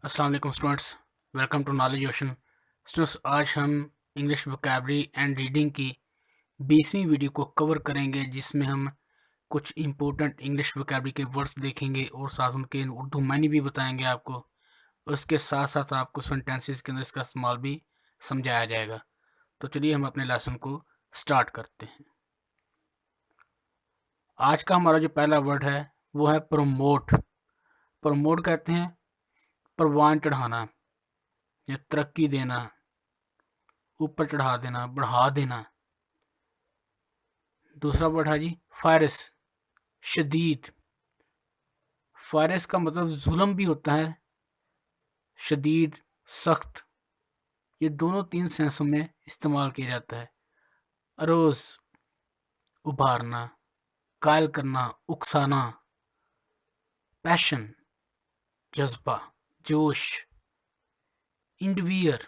السلام علیکم students, welcome to Knowledge Ocean students. آج ہم انگلش ووکیبلری اینڈ ریڈنگ کی 20ویں ویڈیو کو کور کریں گے، جس میں ہم کچھ امپورٹنٹ انگلش ووکیبلری کے ورڈز دیکھیں گے اور ساتھ ان کے اردو معنی بھی بتائیں گے آپ کو۔ اس کے ساتھ ساتھ آپ کو سینٹینسز کے اندر اس کا استعمال بھی سمجھایا جائے گا۔ تو چلیے ہم اپنے لیسن کو سٹارٹ کرتے ہیں۔ آج کا ہمارا جو پہلا ورڈ ہے وہ ہے پروموٹ۔ پروموٹ کہتے ہیں پروان چڑھانا یا ترقی دینا، اوپر چڑھا دینا، بڑھا دینا۔ دوسرا ورڈ ہے جی فائرس، شدید۔ فائرس کا مطلب ظلم بھی ہوتا ہے، شدید، سخت۔ یہ دونوں 3 سینسوں میں استعمال کیا جاتا ہے۔ اروز، ابھارنا، قائل کرنا، اکسانا۔ پیشن، جذبہ، جوش۔ انڈویئر،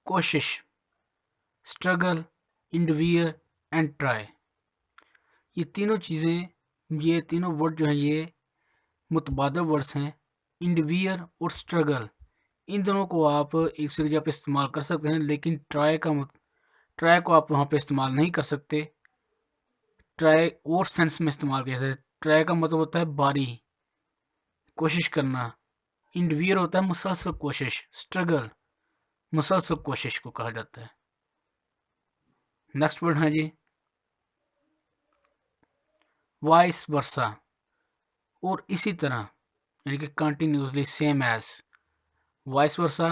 کوشش۔ Struggle, endeavour and try. یہ تینوں ورڈ جو ہیں یہ متبادل ورڈز ہیں۔ انڈویئر اور اسٹرگل، ان دونوں کو آپ ایک سے جگہ پہ استعمال کر سکتے ہیں، لیکن ٹرائی کو آپ وہاں پہ استعمال نہیں کر سکتے۔ ٹرائی اور سینس میں استعمال کیا جاتا ہے۔ ٹرائی کا مطلب ہوتا ہے باری، کوشش کرنا۔ انڈویئر ہوتا ہے مسلسل کوشش، اسٹرگل مسلسل کوشش کو کہا جاتا ہے۔ نیکسٹ ورڈ ہے جی وائس ورسا، اور اسی طرح، یعنی کہ continuously, same as. Vice versa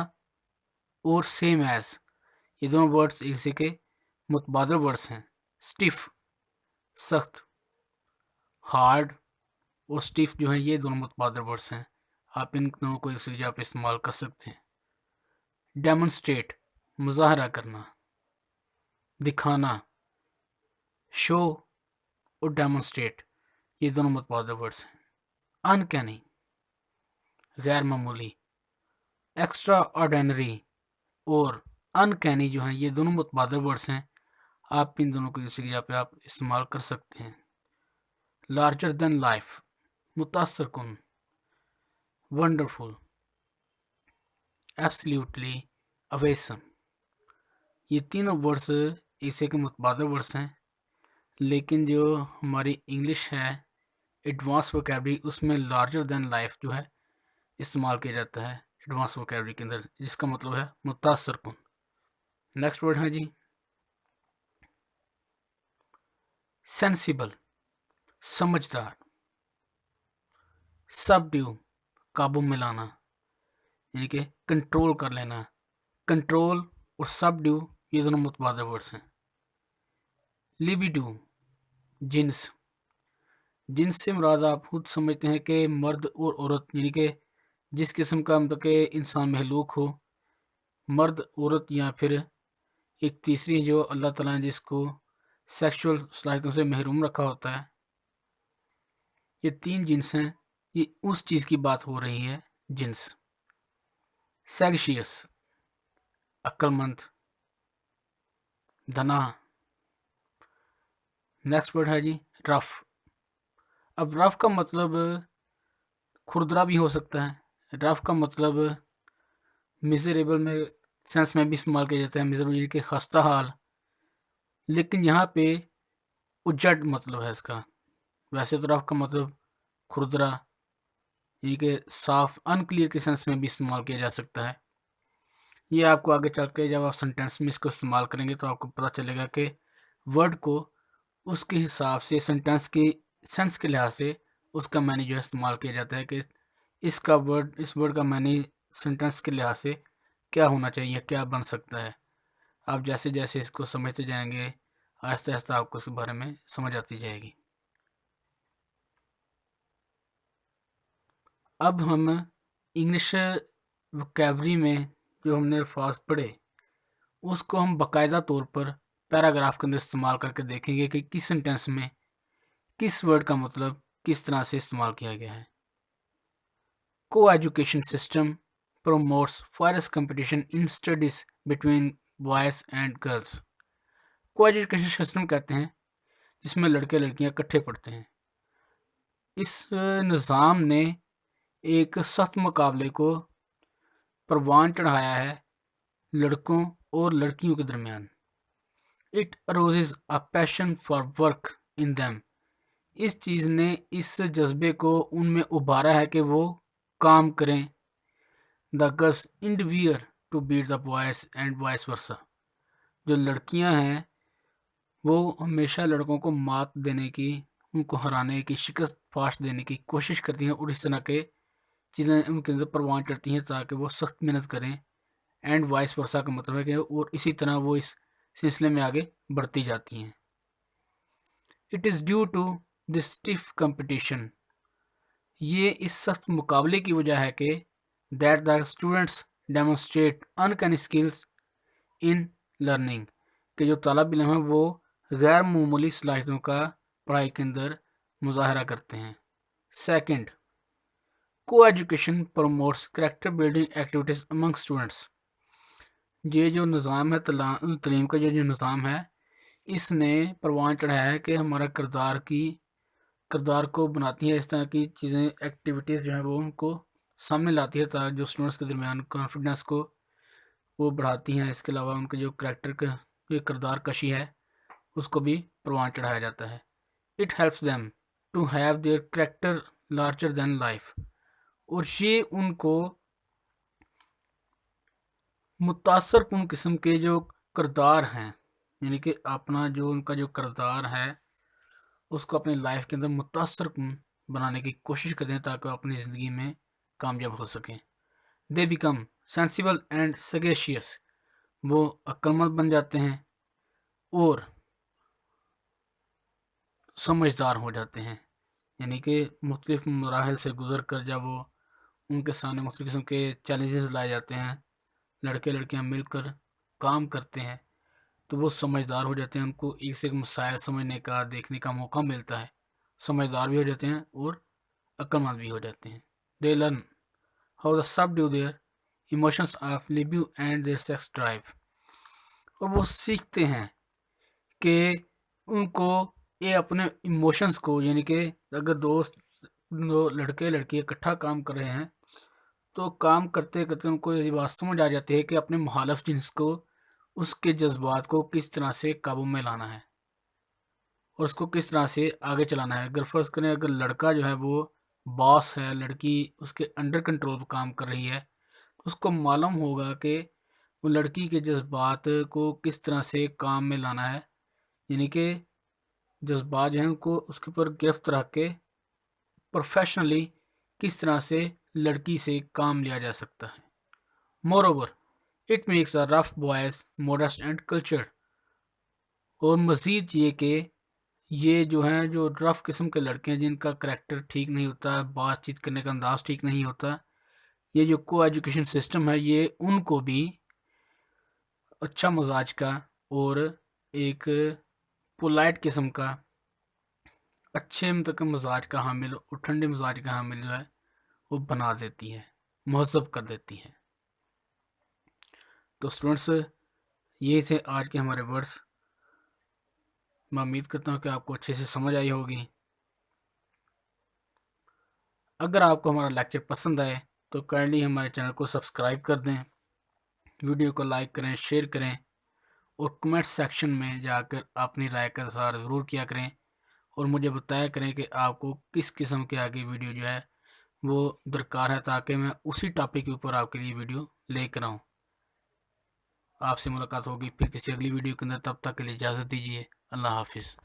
اور سیم ایز، یہ دونوں ورڈز ایک سے کے متبادل ورڈز ہیں۔ اسٹیف، سخت۔ ہارڈ اور اسٹیف جو ہیں یہ دونوں متبادل ورڈز ہیں، آپ ان دونوں کو ایک سے جگہ پہ استعمال کر سکتے ہیں۔ ڈیمونسٹریٹ، مظاہرہ کرنا، دکھانا۔ شو اور ڈیمونسٹریٹ، یہ دونوں متبادل ورڈز ہیں۔ انکینی، غیر معمولی۔ ایکسٹرا آرڈینری اور انکینی جو ہیں یہ دونوں متبادل ورڈز ہیں، آپ ان دونوں کو اسی جگہ پہ آپ استعمال کر سکتے ہیں۔ لارجر دین لائف، متاثر کن، ونڈرفل، ایبسلیوٹلی اویسم۔ یہ تینوں ورڈز ایسے کے متبادل ورڈز ہیں، لیکن جو ہماری انگلش ہے ایڈوانس ووکیبلری، اس میں لارجر دین لائف جو ہے استعمال کیا جاتا ہے ایڈوانس ووکیبلری کے اندر، جس کا مطلب ہے متاثر کن۔ نیکسٹ ورڈ ہے جی سینسیبل، سمجھدار۔ سبڈیو، قابو میں لانا، یعنی کہ کنٹرول کر لینا۔ کنٹرول اور سبڈیو یہ دونوں متبادل ورڈز ہیں۔ لیبیڈو، جنس۔ جنس سے مراد آپ خود سمجھتے ہیں کہ مرد اور عورت، یعنی کہ جس قسم کا مطلب کہ انسان مخلوق ہو، مرد، عورت، یا پھر ایک تیسری جو اللہ تعالیٰ نے جس کو سیکشول صلاحیتوں سے محروم رکھا ہوتا ہے۔ یہ 3 جنس ہیں، یہ اس چیز کی بات ہو رہی ہے، جنس۔ سیگشیس، عقل مند، دنا۔ نیکسٹ ورڈ ہے جی رف۔ اب رف کا مطلب کھردرا بھی ہو سکتا ہے۔ رف کا مطلب میزریبل میں سینس میں بھی استعمال کیا جاتا ہے، میزریبل کے خستہ حال، لیکن یہاں پہ اجڑ مطلب ہے اس کا۔ ویسے تو رف کا مطلب کھردرا، یعنی کہ صاف، انکلیئر کے سینس میں بھی استعمال کیا جا سکتا ہے۔ یہ آپ کو آگے چل کے جب آپ سینٹینس میں اس کو استعمال کریں گے تو آپ کو پتہ چلے گا کہ ورڈ کو اس کے حساب سے، سینٹینس کی سینس کے لحاظ سے اس کا معنی جو ہے استعمال کیا جاتا ہے کہ اس ورڈ کا معنی سینٹینس کے لحاظ سے کیا ہونا چاہیے، کیا بن سکتا ہے۔ آپ جیسے جیسے اس کو سمجھتے جائیں گے، آہستہ آہستہ آپ کو اس کے بارے میں سمجھ آتی جائے گی۔ اب ہم انگلش ووکیبلری میں جو ہم نے الفاظ پڑھے اس کو ہم باقاعدہ طور پر پیراگراف کے اندر استعمال کر کے دیکھیں گے کہ کس سینٹینس میں کس ورڈ کا مطلب کس طرح سے استعمال کیا گیا ہے۔ کو education system promotes فائرس competition in studies between boys and girls. کو ایجوکیشن سسٹم کہتے ہیں جس میں لڑکے لڑکیاں اکٹھے پڑھتے ہیں۔ اس نظام نے ایک سخت مقابلے کو پروان چڑھایا ہے لڑکوں اور لڑکیوں کے درمیان. It arouses a passion for work in them. اس چیز نے اس جذبے کو ان میں ابھارا ہے کہ وہ کام کریں. The girls endeavour to beat the boys and vice versa. جو لڑکیاں ہیں وہ ہمیشہ لڑکوں کو مات دینے کی، ان کو ہرانے کی، شکست فاش دینے کی کوشش کرتی ہیں، اور اس طرح کے چیزیں ان کے اندر پروان چڑھتی ہیں تاکہ وہ سخت محنت کریں. اینڈ وائس ورسا کا مطلب ہے کہ اور اسی طرح وہ اس سلسلے میں آگے بڑھتی جاتی ہیں. It is due to this stiff competition. یہ اس سخت مقابلے کی وجہ ہے کہ that the students demonstrate uncanny skills in learning. کہ جو طالب علم ہیں وہ غیر معمولی صلاحیتوں کا پڑھائی کے اندر مظاہرہ کرتے ہیں. سیکنڈ، کو education promotes character building activities among students. یہ جو نظام ہے تعلیم کا، جو نظام ہے، اس نے پروان چڑھایا ہے کہ ہمارا کردار کو بناتی ہے. اس طرح کی چیزیں، ایکٹیویٹیز جو ہیں وہ ان کو سامنے لاتی ہے تاکہ جو اسٹوڈنٹس کے درمیان کانفیڈنس کو وہ بڑھاتی ہیں. اس کے علاوہ ان کے جو کریکٹر کا جو کردار کشی ہے اس کو بھی پروان چڑھایا جاتا ہے. It helps them to have their character larger than life. اور یہ ان کو متاثر کن قسم کے جو کردار ہیں، یعنی کہ اپنا جو ان کا جو کردار ہے اس کو اپنی لائف کے اندر متاثر کن بنانے کی کوشش کرتے ہیں تاکہ وہ اپنی زندگی میں کامیاب ہو سکیں. They become sensible and sagacious. وہ عقل مند بن جاتے ہیں اور سمجھدار ہو جاتے ہیں. یعنی کہ مختلف مراحل سے گزر کر جب وہ ان کے سامنے مختلف قسم کے چیلنجز لائے جاتے ہیں، لڑکے لڑکیاں مل کر کام کرتے ہیں، تو وہ سمجھدار ہو جاتے ہیں. ان کو ایک سے ایک مسائل سمجھنے کا، دیکھنے کا موقع ملتا ہے. سمجھدار بھی ہو جاتے ہیں اور عقل مند بھی ہو جاتے ہیں. They learn how to subdue their emotions of libido and their sex drive. اور وہ سیکھتے ہیں کہ ان کو یہ اپنے ایموشنس کو، یعنی کہ اگر دو لڑکے لڑکی اکٹھا کام کر رہے ہیں تو کام کرتے کرتے ان کو یہ بات سمجھ آ جاتی ہے کہ اپنے مخالف جنس کو، اس کے جذبات کو کس طرح سے قابو میں لانا ہے اور اس کو کس طرح سے آگے چلانا ہے. اگر فرض کریں اگر لڑکا جو ہے وہ باس ہے، لڑکی اس کے انڈر کنٹرول کام کر رہی ہے، تو اس کو معلوم ہوگا کہ وہ لڑکی کے جذبات کو کس طرح سے کام میں لانا ہے. یعنی کہ جذبات جو ہیں ان کو اس کے اوپر گرفت رکھ کے پروفیشنلی کس طرح سے لڑکی سے کام لیا جا سکتا ہے. Moreover it makes the rough boys modest and culture. اور مزید یہ کہ یہ جو ہیں جو رف قسم کے لڑکے ہیں جن کا کریکٹر ٹھیک نہیں ہوتا، بات چیت کرنے کا انداز ٹھیک نہیں ہوتا، یہ جو کو ایجوکیشن سسٹم ہے یہ ان کو بھی اچھا مزاج کا اور ایک پولائٹ قسم کا، اچھے مزاج کا حامل اور ٹھنڈے مزاج کا حامل جو ہے وہ بنا دیتی ہے، مہذب کر دیتی ہے. تو اسٹوڈنٹس یہ تھے آج کے ہمارے ورڈس. میں امید کرتا ہوں کہ آپ کو اچھے سے سمجھ آئی ہوگی. اگر آپ کو ہمارا لیکچر پسند آئے تو کائنڈلی ہمارے چینل کو سبسکرائب کر دیں، ویڈیو کو لائک کریں، شیئر کریں، اور کمنٹ سیکشن میں جا کر اپنی رائے کا اظہار ضرور کیا کریں اور مجھے بتایا کریں کہ آپ کو کس قسم کے آگے ویڈیو جو ہے وہ درکار ہے تاکہ میں اسی ٹاپک کے اوپر آپ کے لیے ویڈیو لے کر آؤں. آپ سے ملاقات ہوگی پھر کسی اگلی ویڈیو کے اندر. تب تک کے لیے اجازت دیجیے. اللہ حافظ.